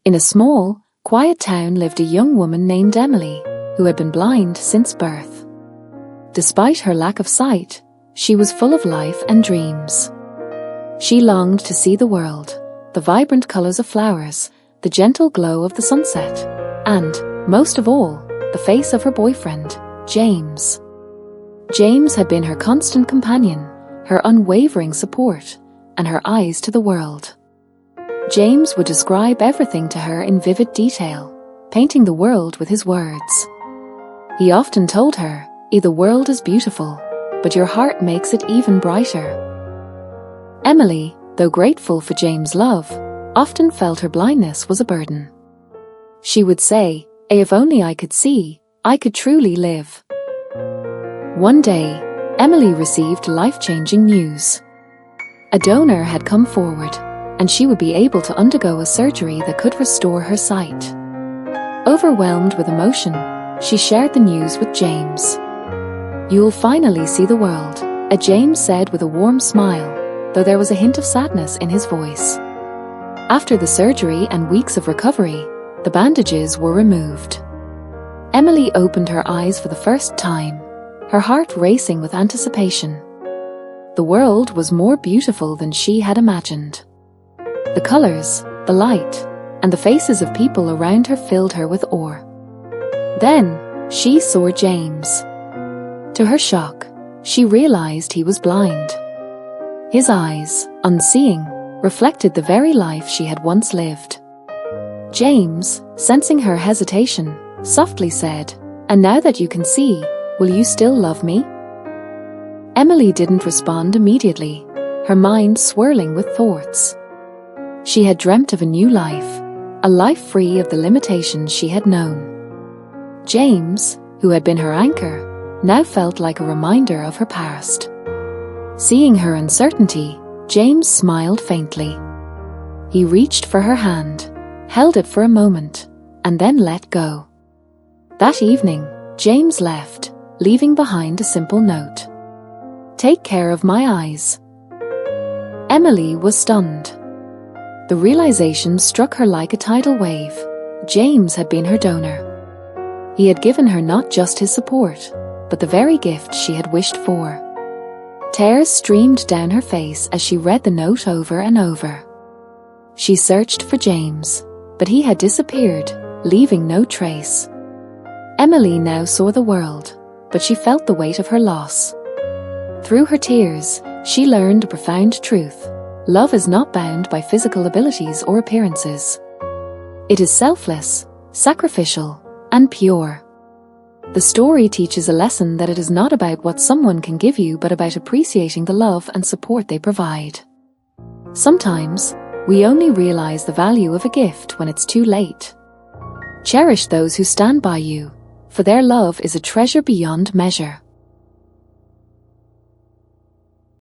In a small, quiet town lived a young woman named Emily, who had been blind since birth. Despite her lack of sight, she was full of life and dreams. She longed to see the world, the vibrant colors of flowers, the gentle glow of the sunset, and, most of all, the face of her boyfriend, James. James had been her constant companion, her unwavering support, and her eyes to the world. James would describe everything to her in vivid detail, painting the world with his words. He often told her, "The world is beautiful, but your heart makes it even brighter." Emily, though grateful for James' love, often felt her blindness was a burden. She would say, "If only I could see, I could truly live." One day, Emily received life-changing news. A donor had come forward, and she would be able to undergo a surgery that could restore her sight. Overwhelmed with emotion, she shared the news with James. "You'll finally see the world," James said with a warm smile, though there was a hint of sadness in his voice. After the surgery and weeks of recovery, the bandages were removed. Emily opened her eyes for the first time, her heart racing with anticipation. The world was more beautiful than she had imagined. The colors, the light, and the faces of people around her filled her with awe. Then, she saw James. To her shock, she realized he was blind. His eyes, unseeing, reflected the very life she had once lived. James, sensing her hesitation, softly said, "And now that you can see, will you still love me?" Emily didn't respond immediately, her mind swirling with thoughts. She had dreamt of a new life, a life free of the limitations she had known. James, who had been her anchor, now felt like a reminder of her past. Seeing her uncertainty, James smiled faintly. He reached for her hand, held it for a moment, and then let go. That evening, James left, leaving behind a simple note. "Take care of my eyes." Emily was stunned. The realization struck her like a tidal wave. James had been her donor. He had given her not just his support, but the very gift she had wished for. Tears streamed down her face as she read the note over and over. She searched for James, but he had disappeared, leaving no trace. Emily now saw the world, but she felt the weight of her loss. Through her tears, she learned a profound truth. Love is not bound by physical abilities or appearances. It is selfless, sacrificial, and pure. The story teaches a lesson that it is not about what someone can give you but about appreciating the love and support they provide. Sometimes, we only realize the value of a gift when it's too late. Cherish those who stand by you, for their love is a treasure beyond measure.